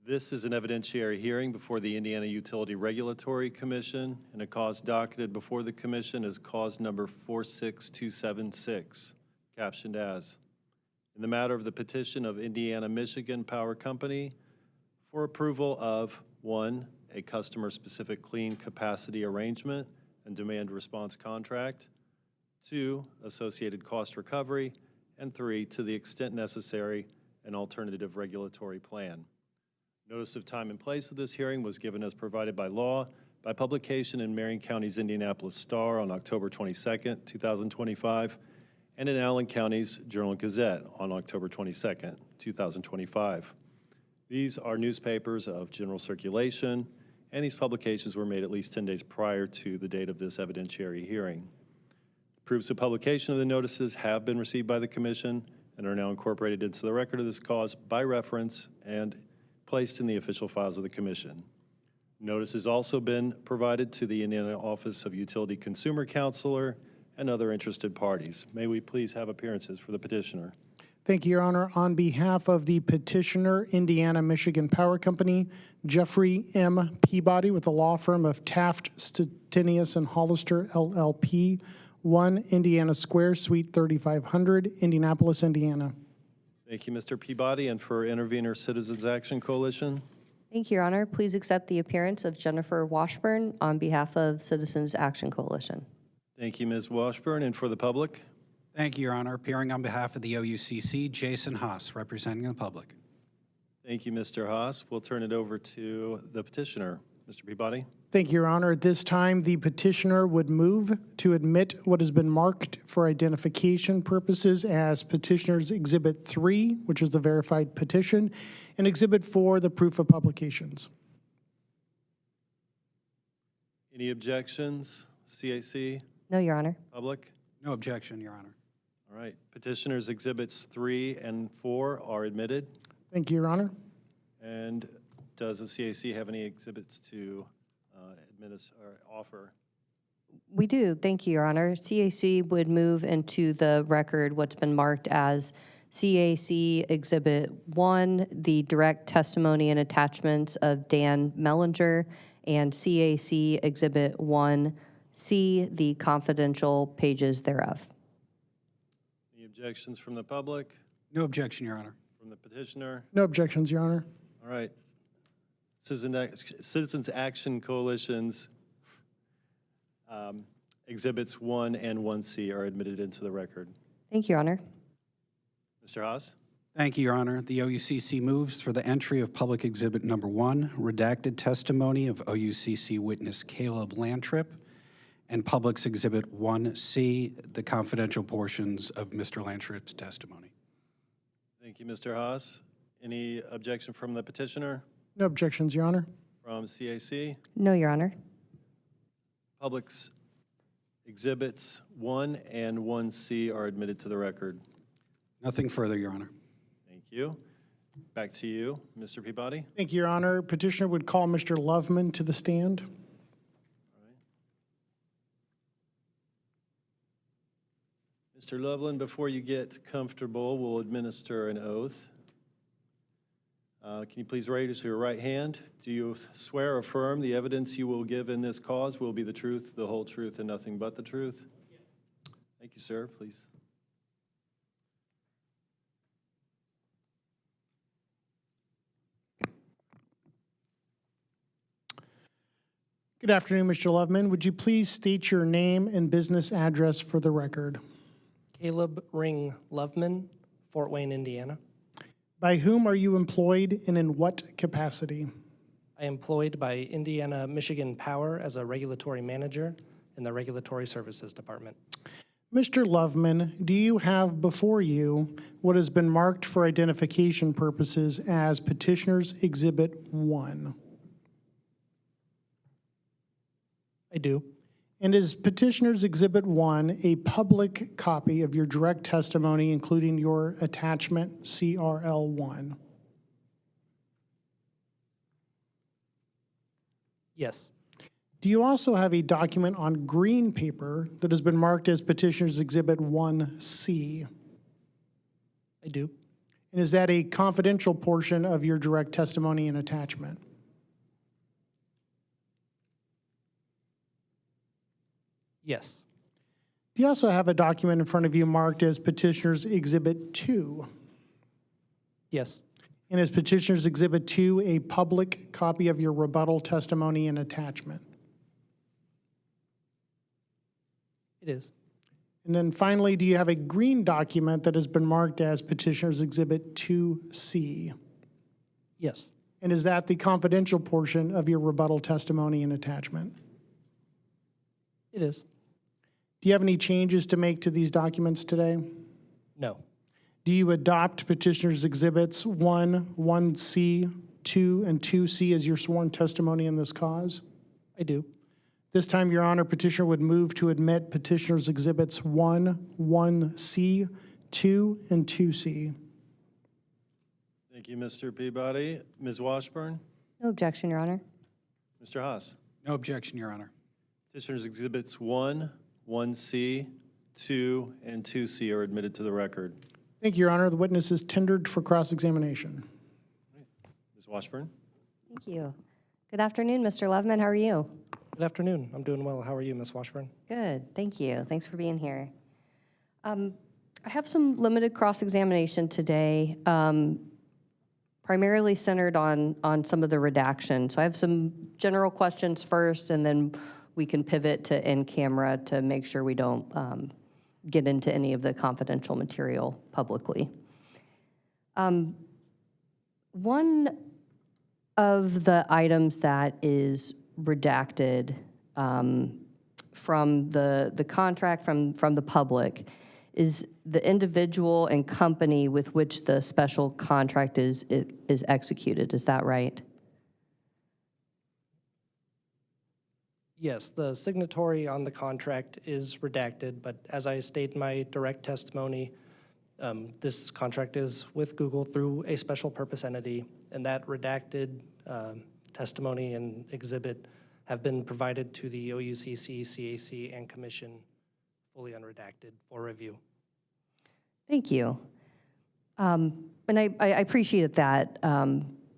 This is an evidentiary hearing before the Indiana Utility Regulatory Commission, and a cause docketed before the commission is cause number 46276, captioned as, in the matter of the petition of Indiana Michigan Power Company for approval of 1, a customer-specific clean capacity arrangement and demand response contract, 2, associated cost recovery, and 3, to the extent necessary, an alternative regulatory plan. Notice of time and place of this hearing was given as provided by law by publication in Marion County's Indianapolis Star on October 22nd, 2025, and in Allen County's Journal-Gazette on October 22nd, 2025. These are newspapers of general circulation, and these publications were made at least 10 days prior to the date of this evidentiary hearing. Proofs of publication of the notices have been received by the Commission and are now incorporated into the record of this cause by reference and placed in the official files of the Commission. Notice has also been provided to the Indiana Office of Utility Consumer Counselor and other interested parties. May we please have appearances for the petitioner? Thank you, Your Honor. On behalf of the petitioner, Indiana Michigan Power Company, Jeffrey M. Peabody with the law firm of Taft, Stettinius, and Hollister, LLP, 1 Indiana Square, Suite 3500, Indianapolis, Indiana. Thank you, Mr. Peabody. And for Intervenor Citizens Action Coalition? Thank you, Your Honor. Please accept the appearance of Jennifer Washburn on behalf of Citizens Action Coalition. Thank you, Ms. Washburn. And for the public? Thank you, Your Honor. Appearing on behalf of the OUCC, Jason Haas, representing the public. Thank you, Mr. Haas. We'll turn it over to the petitioner. Mr. Peabody? Thank you, Your Honor. At this time, the petitioner would move to admit what has been marked for identification purposes as Petitioner's Exhibit 3, which is the verified petition, and Exhibit 4, the proof of publications. Any objections? CAC? No, Your Honor. Public? No objection, Your Honor. All right. Petitioner's Exhibits 3 and 4 are admitted. Thank you, Your Honor. And does the CAC have any exhibits to administer or offer? We do. Thank you, Your Honor. CAC would move into the record what's been marked as CAC Exhibit 1, the direct testimony and attachments of Dan Mellinger, and CAC Exhibit 1C, the confidential pages thereof. Any objections from the public? No objection, Your Honor. From the petitioner? No objections, Your Honor. All right. Citizens Action Coalition's Exhibits 1 and 1C are admitted into the record. Thank you, Your Honor. Mr. Haas? Thank you, Your Honor. The OUCC moves for the entry of Public Exhibit Number 1, redacted testimony of OUCC witness Caleb Lantrip, and Public's Exhibit 1C, the confidential portions of Mr. Lantrip's testimony. Thank you, Mr. Haas. Any objection from the petitioner? No objections, Your Honor. From CAC? No, Your Honor. Public's Exhibits 1 and 1C are admitted to the record. Nothing further, Your Honor. Thank you. Back to you, Mr. Peabody. Thank you, Your Honor. Petitioner would call Mr. Loveman to the stand. Mr. Loveland, before you get comfortable, we'll administer an oath. Can you please raise your right hand? Do you swear or affirm the evidence you will give in this cause will be the truth, the whole truth, and nothing but the truth? Yes. Thank you, sir. Please. Good afternoon, Mr. Loveman. Would you please state your name and business address for the record? Caleb Ring Loveman, Fort Wayne, Indiana. By whom are you employed and in what capacity? I am employed by Indiana Michigan Power as a regulatory manager in the Regulatory Services Department. Mr. Loveman, do you have before you what has been marked for identification purposes as Petitioner's Exhibit 1? I do. And is Petitioner's Exhibit 1 a public copy of your direct testimony, including your attachment CRL1? Yes. Do you also have a document on green paper that has been marked as Petitioner's Exhibit 1C? I do. And is that a confidential portion of your direct testimony and attachment? Yes. You also have a document in front of you marked as Petitioner's Exhibit 2. Yes. And is Petitioner's Exhibit 2 a public copy of your rebuttal testimony and attachment? It is. And then finally, do you have a green document that has been marked as Petitioner's Exhibit 2C? Yes. And is that the confidential portion of your rebuttal testimony and attachment? It is. Do you have any changes to make to these documents today? No. Do you adopt Petitioner's Exhibits 1, 1C, 2, and 2C as your sworn testimony in this cause? I do. This time, Your Honor, Petitioner would move to admit Petitioner's Exhibits 1, 1C, 2, and 2C. Thank you, Mr. Peabody. Ms. Washburn? No objection, Your Honor. Mr. Haas? No objection, Your Honor. Petitioner's Exhibits 1, 1C, 2, and 2C are admitted to the record. Thank you, Your Honor. The witness is tendered for cross-examination. Ms. Washburn? Thank you. Good afternoon, Mr. Loveman. How are you? Good afternoon. I'm doing well. How are you, Ms. Washburn? Good. Thank you. Thanks for being here. I have some limited cross-examination today, primarily centered on some of the redaction. So I have some general questions first, and then we can pivot to in-camera to make sure we don't get into any of the confidential material publicly. One of the items that is redacted from the contract from the public is the individual and company with which the special contract is executed. Is that right? Yes, the signatory on the contract is redacted, but as I state in my direct testimony, this contract is with Google through a special purpose entity, and that redacted testimony and exhibit have been provided to the OUCC, CAC, and Commission fully unredacted for review. Thank you. And I appreciate that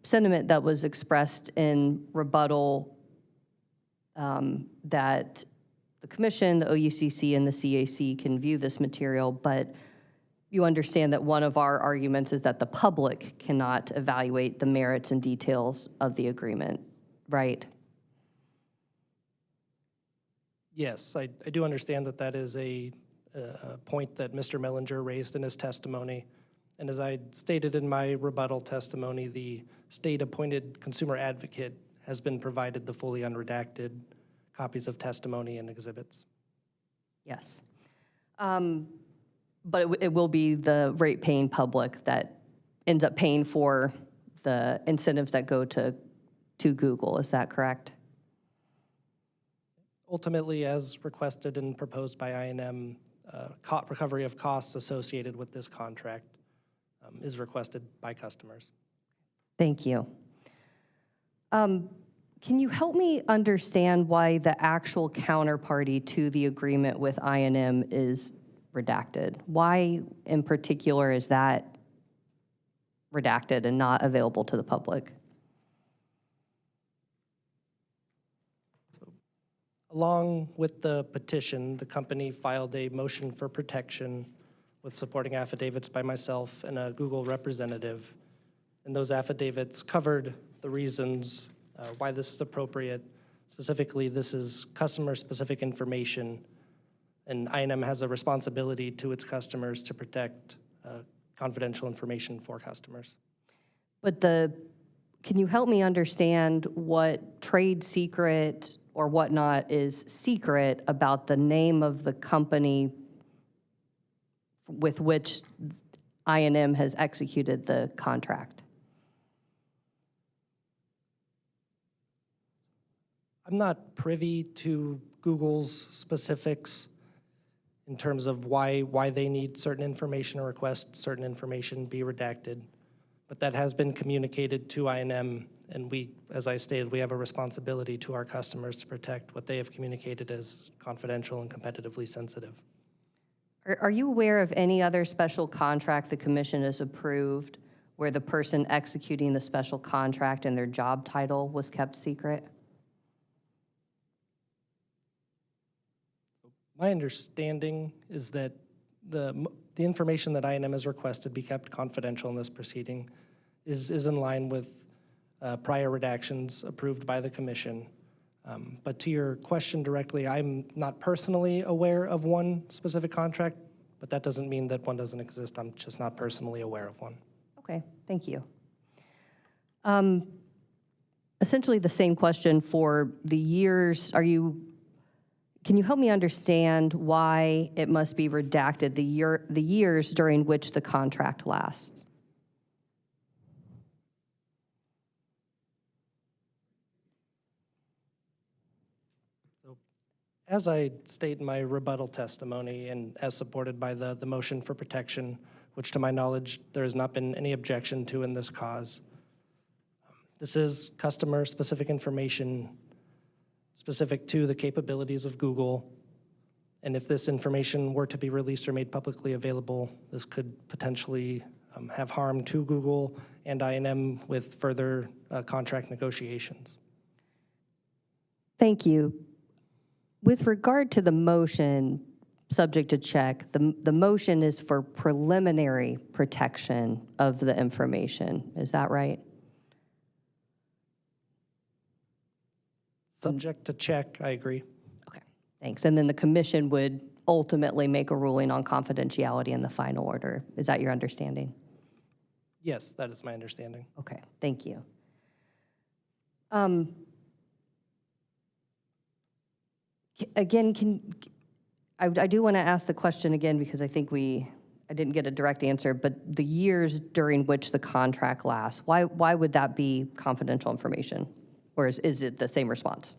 sentiment that was expressed in rebuttal that the Commission, the OUCC, and the CAC can view this material, but you understand that one of our arguments is that the public cannot evaluate the merits and details of the agreement, right? Yes, I do understand that that is a point that Mr. Mellinger raised in his testimony. And as I stated in my rebuttal testimony, the state-appointed consumer advocate has been provided the fully unredacted copies of testimony and exhibits. Yes. But it will be the rate-paying public that ends up paying for the incentives that go to Google. Is that correct? Ultimately, as requested and proposed by I&M, recovery of costs associated with this contract is requested by customers. Thank you. Can you help me understand why the actual counterparty to the agreement with I&M is redacted? Why, in particular, is that redacted and not available to the public? Along with the petition, the company filed a motion for protection with supporting affidavits by myself and a Google representative. And those affidavits covered the reasons why this is appropriate. Specifically, this is customer-specific information, and I&M has a responsibility to its customers to protect confidential information for customers. But can you help me understand what trade secret or whatnot is secret about the name of the company with which I&M has executed the contract? I'm not privy to Google's specifics in terms of why they need certain information or request certain information be redacted, but that has been communicated to I&M, and we, as I stated, we have a responsibility to our customers to protect what they have communicated as confidential and competitively sensitive. Are you aware of any other special contract the Commission has approved where the person executing the special contract and their job title was kept secret? My understanding is that the information that I&M has requested be kept confidential in this proceeding is in line with prior redactions approved by the commission. But to your question directly, I'm not personally aware of one specific contract, but that doesn't mean that one doesn't exist. I'm just not personally aware of one. Okay, thank you. Essentially the same question for the years. Can you help me understand why it must be redacted, the years during which the contract lasts? As I state in my rebuttal testimony and as supported by the motion for protection, which to my knowledge there has not been any objection to in this cause, this is customer-specific information specific to the capabilities of Google. And if this information were to be released or made publicly available, this could potentially have harm to Google and I&M with further contract negotiations. Thank you. With regard to the motion, subject to check, the motion is for preliminary protection of the information. Is that right? Subject to check, I agree. Okay, thanks. And then the commission would ultimately make a ruling on confidentiality in the final order. Is that your understanding? Yes, that is my understanding. Okay, thank you. Again, I do want to ask the question again because I think I didn't get a direct answer, but the years during which the contract lasts, why would that be confidential information? Or is it the same response?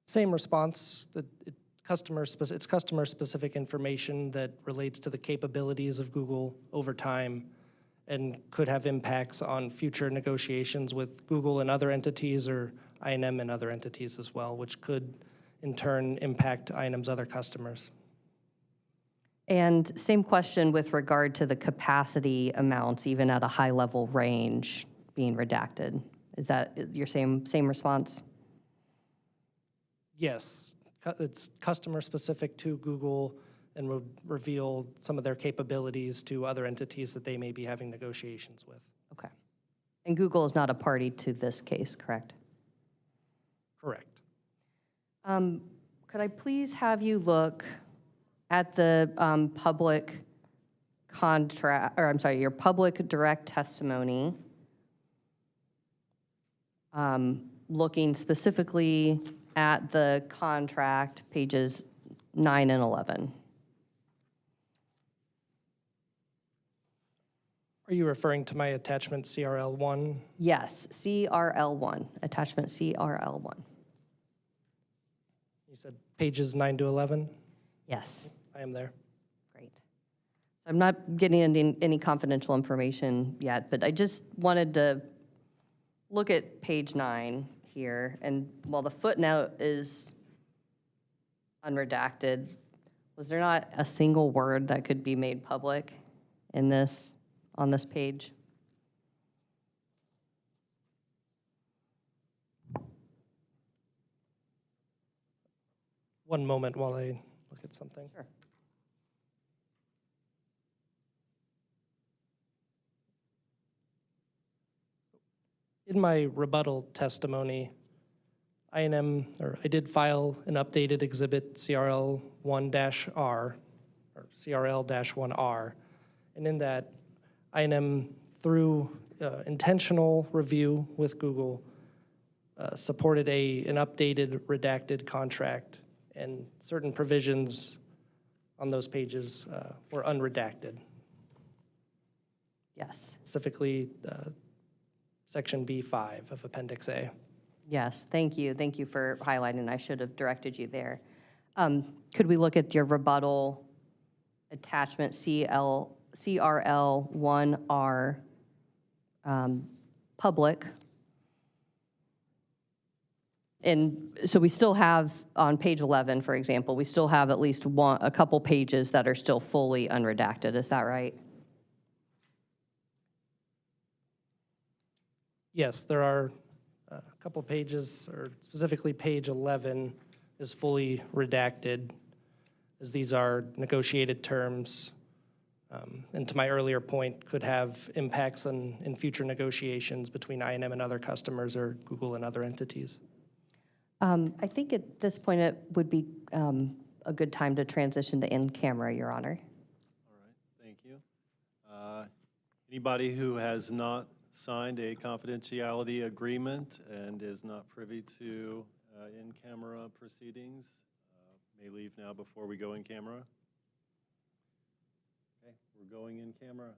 Same response. It's customer-specific information that relates to the capabilities of Google over time and could have impacts on future negotiations with Google and other entities or I&M and other entities as well, which could in turn impact I&M's other customers. And same question with regard to the capacity amounts, even at a high-level range being redacted. Is that your same response? Yes, it's customer-specific to Google and would reveal some of their capabilities to other entities that they may be having negotiations with. Okay. And Google is not a party to this case, correct? Correct. Could I please have you look at the public contract, or I'm sorry, your public direct testimony, looking specifically at the contract, pages 9 and 11. Are you referring to my attachment CRL1? Yes, CRL1, attachment CRL1. You said pages 9 to 11? Yes, I am there. great. I'm not getting into any confidential information yet, but I just wanted to look at page 9 here, and while the footnote is unredacted, was there not a single word that could be made public in this, on this page? One moment while I look at something. Sure. In my rebuttal testimony, I did file an updated exhibit CRL1-R, or CRL-1R, and in that, I&M, through intentional review with Google, supported an updated redacted contract, and certain provisions on those pages were unredacted, Yes. specifically Section B5 of Appendix A. Yes, thank you. Thank you for highlighting. I should have directed you there. Could we look at your rebuttal attachment CRL1R public? And so we still have, on page 11, for example, we still have at least a couple pages that are still fully unredacted. Is that right? Yes, there are a couple pages, or specifically page 11 is fully redacted, as these are negotiated terms. And to my earlier point, could have impacts in future negotiations between I&M and other customers or Google and other entities. I think at this point it would be a good time to transition to in-camera, Your Honor. All right, thank you. Anybody who has not signed a confidentiality agreement and is not privy to in-camera proceedings may leave now before we go in camera. Okay, we're going in camera.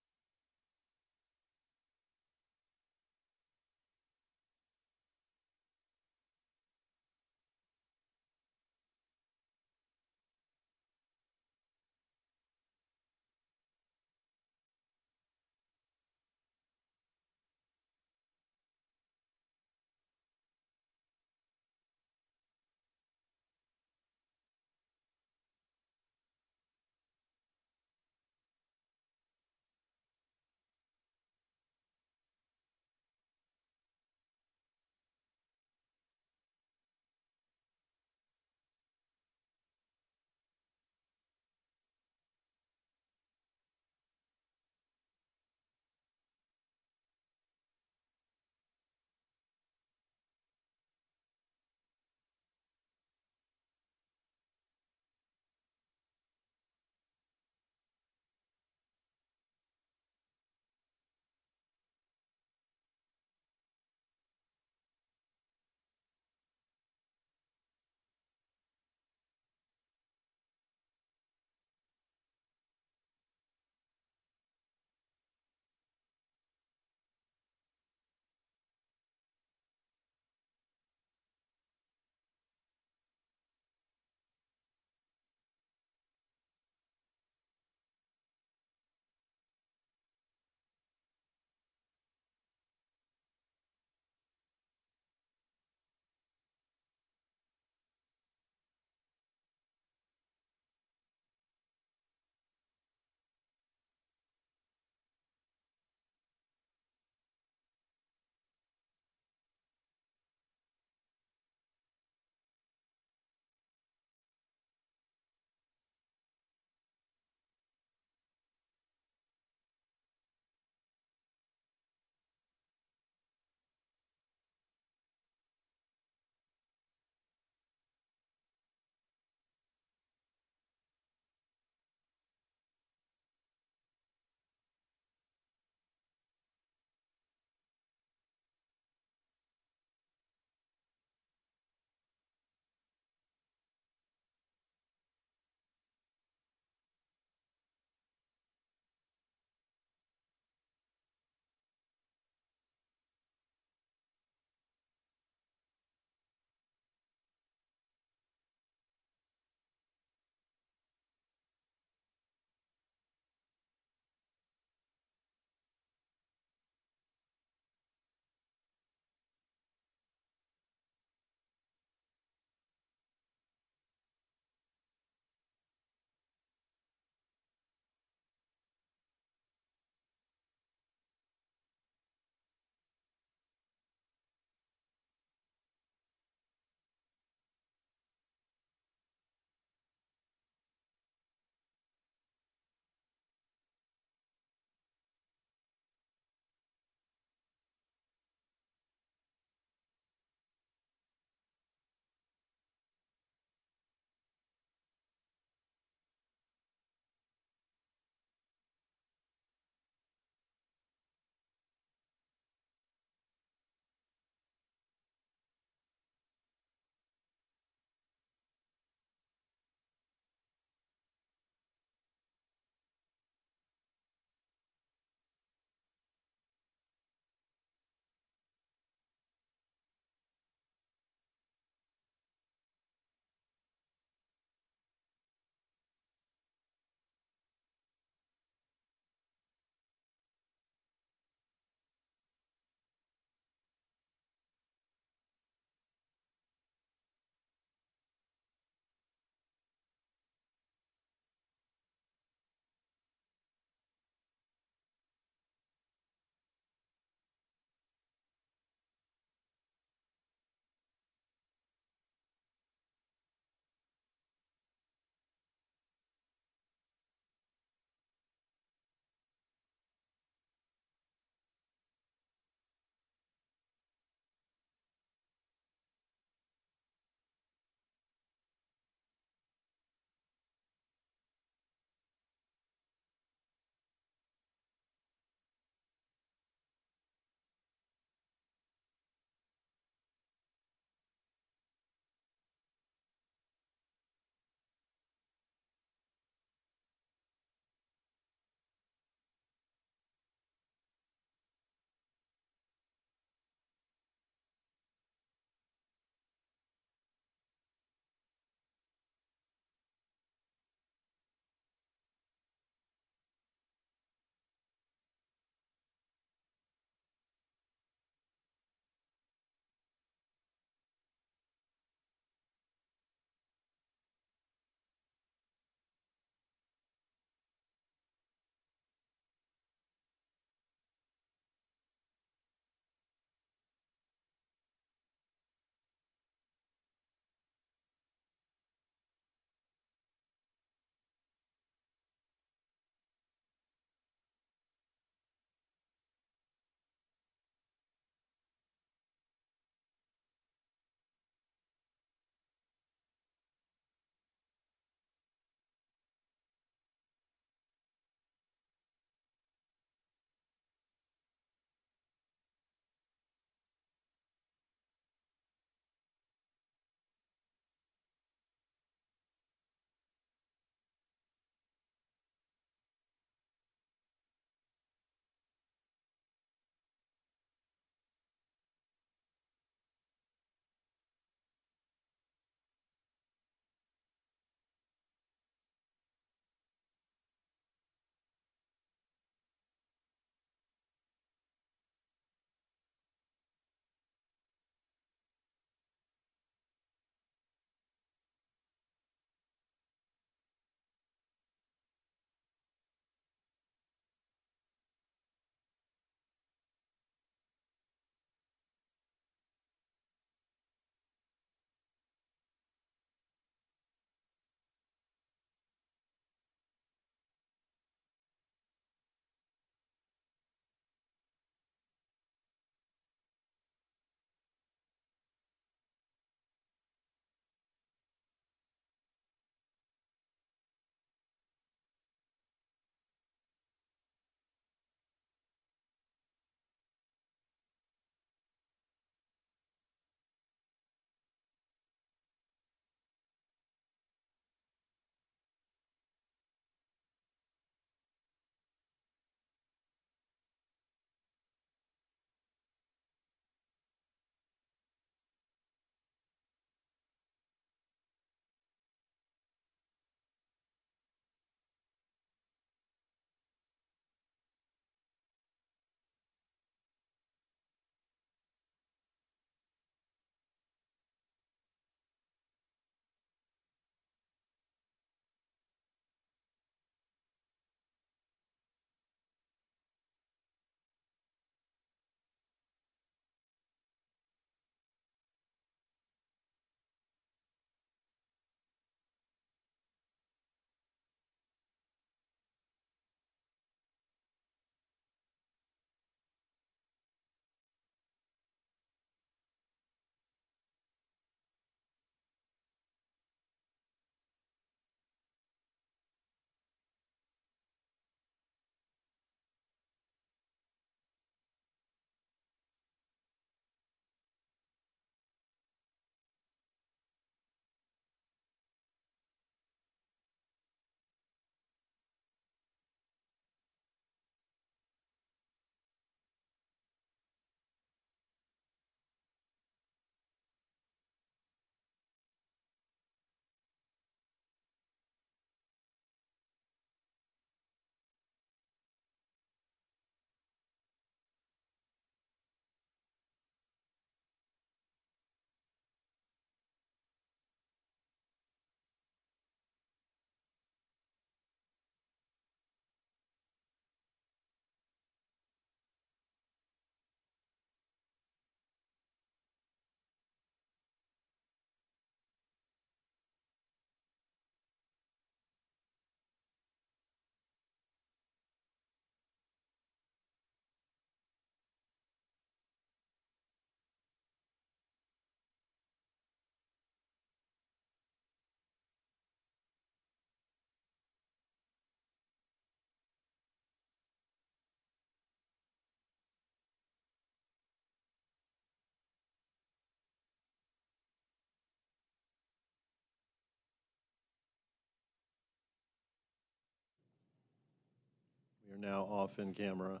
You're now off in camera.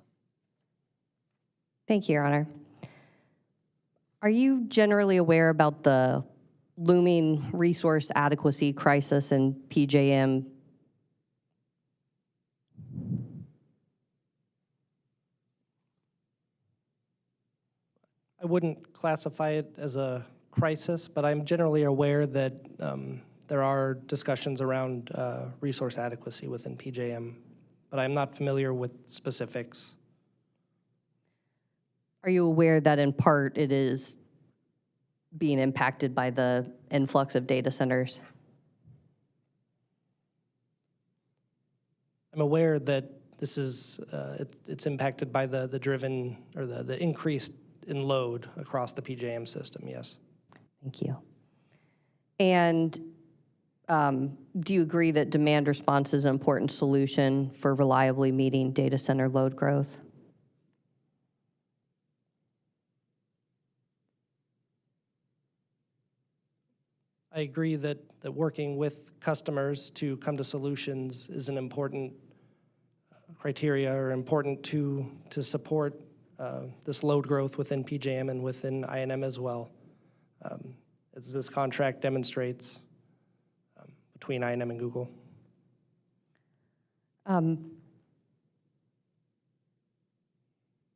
Thank you, Your Honor. Are you generally aware about the looming resource adequacy crisis in PJM? I wouldn't classify it as a crisis, but I'm generally aware that there are discussions around resource adequacy within PJM, but I'm not familiar with specifics. Are you aware that in part it is being impacted by the influx of data centers? I'm aware that this is it's impacted by the driven or the increase in load across the PJM system. Yes. Thank you. And do you agree that demand response is an important solution for reliably meeting data center load growth? I agree that working with customers to come to solutions is an important criteria or important to support this load growth within PJM and within I&M as well, as this contract demonstrates between I&M and Google. Are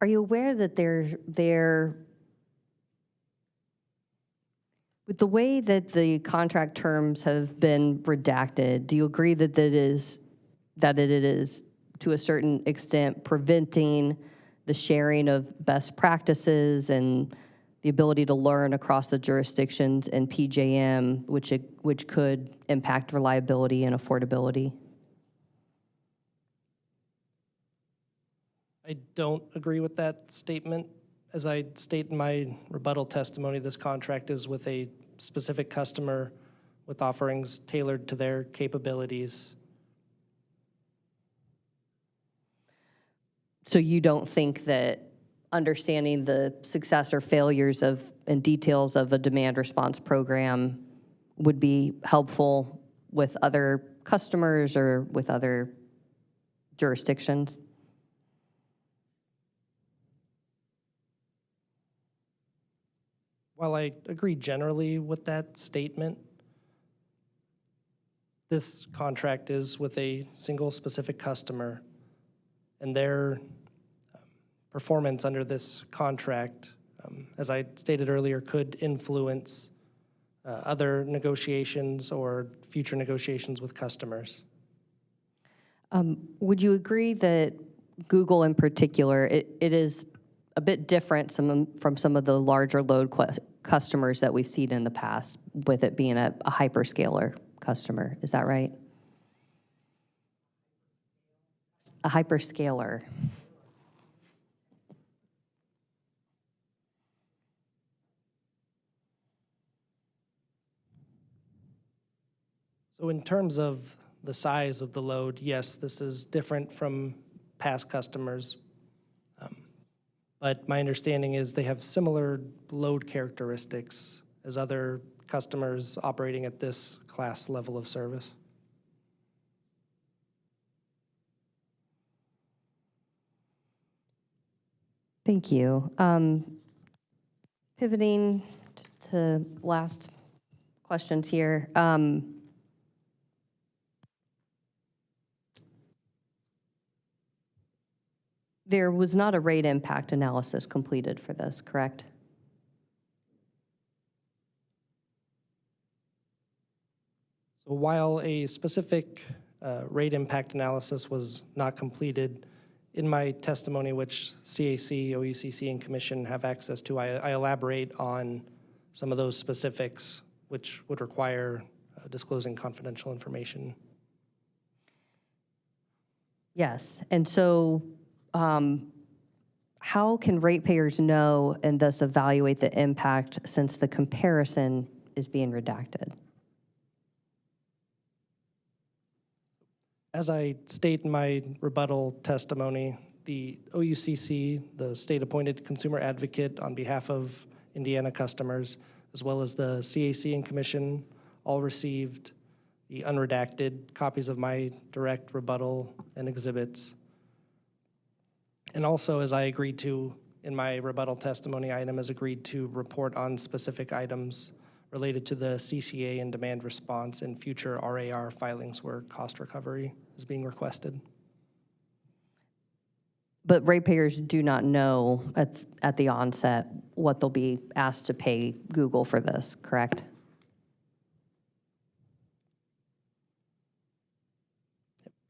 you aware that with the way that the contract terms have been redacted, do you agree that it is to a certain extent preventing the sharing of best practices and the ability to learn across the jurisdictions in PJM, which could impact reliability and affordability? I don't agree with that statement. As I state in my rebuttal testimony, this contract is with a specific customer with offerings tailored to their capabilities. So you don't think that understanding the success or failures and details of a demand response program would be helpful with other customers or with other jurisdictions? While I agree generally with that statement, this contract is with a single specific customer, and their performance under this contract, as I stated earlier, could influence other negotiations or future negotiations with customers. Would you agree that Google in particular, it is a bit different from some of the larger load customers that we've seen in the past, with it being a hyperscaler customer? Is that right? A hyperscaler. So in terms of the size of the load, yes, this is different from past customers. But my understanding is they have similar load characteristics as other customers operating at this class level of service. Thank you. Pivoting to last questions here. There was not a rate impact analysis completed for this, correct? So while a specific rate impact analysis was not completed, in my testimony, which CAC, OUCC, and Commission have access to, I elaborate on some of those specifics, which would require disclosing confidential information. Yes, and so how can ratepayers know and thus evaluate the impact since the comparison is being redacted? As I state in my rebuttal testimony, the OUCC, the state-appointed consumer advocate on behalf of Indiana customers, as well as the CAC and Commission, all received the unredacted copies of my direct rebuttal and exhibits. And also, as I agreed to in my rebuttal testimony, I&M has agreed to report on specific items related to the CCA and demand response in future RAR filings where cost recovery is being requested. But ratepayers do not know at the onset what they'll be asked to pay Google for this, correct?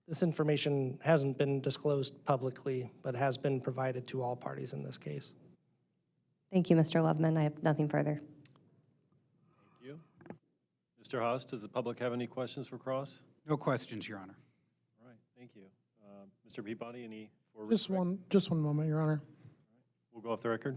This information hasn't been disclosed publicly, but has been provided to all parties in this case. Thank you, Mr. Loveman. I have nothing further. Thank you. Mr. Haas, does the public have any questions for Cross? No questions, Your Honor. All right, thank you. Mr. Peabody, any for Just one moment, Your Honor. We'll go off the record.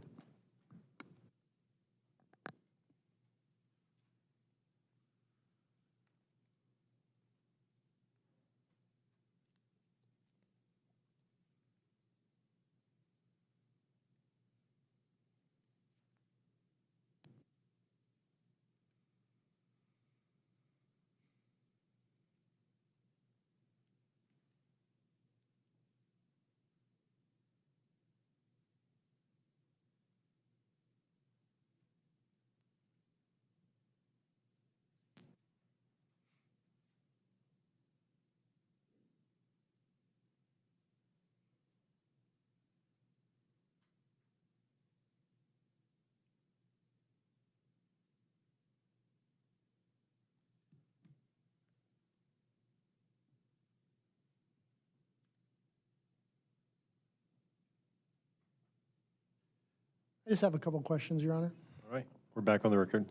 I just have a couple questions, Your Honor. All right, we're back on the record.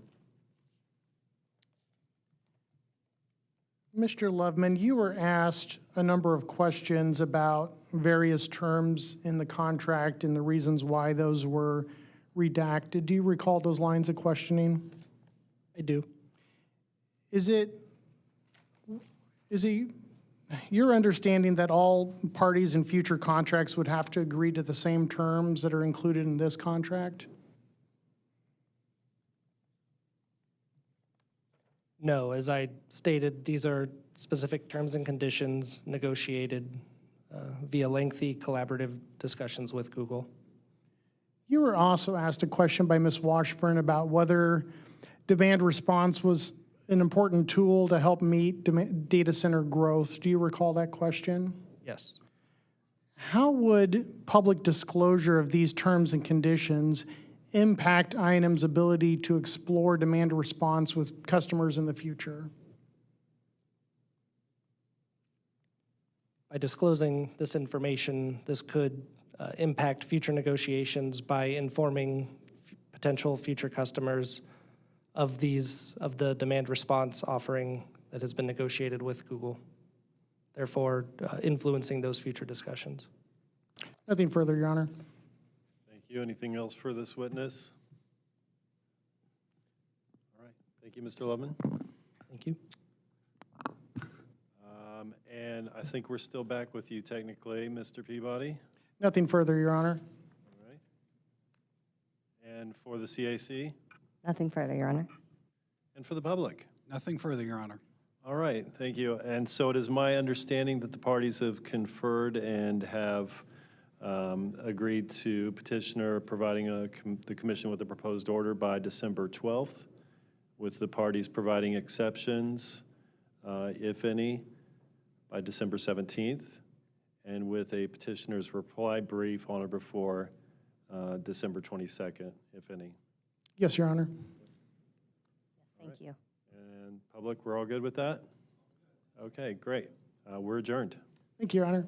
Mr. Loveman, you were asked a number of questions about various terms in the contract and the reasons why those were redacted. Do you recall those lines of questioning? I do. Is it your understanding that all parties in future contracts would have to agree to the same terms that are included in this contract? No, as I stated, these are specific terms and conditions negotiated via lengthy collaborative discussions with Google. You were also asked a question by Ms. Washburn about whether demand response was an important tool to help meet data center growth. Do you recall that question? Yes. How would public disclosure of these terms and conditions impact I&M's ability to explore demand response with customers in the future? By disclosing this information, this could impact future negotiations by informing potential future customers of the demand response offering that has been negotiated with Google, therefore influencing those future discussions. Nothing further, Your Honor. Thank you. Anything else for this witness? All right, thank you, Mr. Loveman. Thank you. And I think we're still back with you technically, Mr. Peabody. Nothing further, Your Honor. All right. And for the CAC? Nothing further, Your Honor. And for the public? Nothing further, Your Honor. All right, thank you. And so it is my understanding that the parties have conferred and have agreed to petitioner providing the commission with a proposed order by December 12th, with the parties providing exceptions, if any, by December 17th, and with a petitioner's reply brief on or before December 22nd, if any. Yes, Your Honor. Thank you. And public, we're all good with that? Okay, great. We're adjourned. Thank you, Your Honor.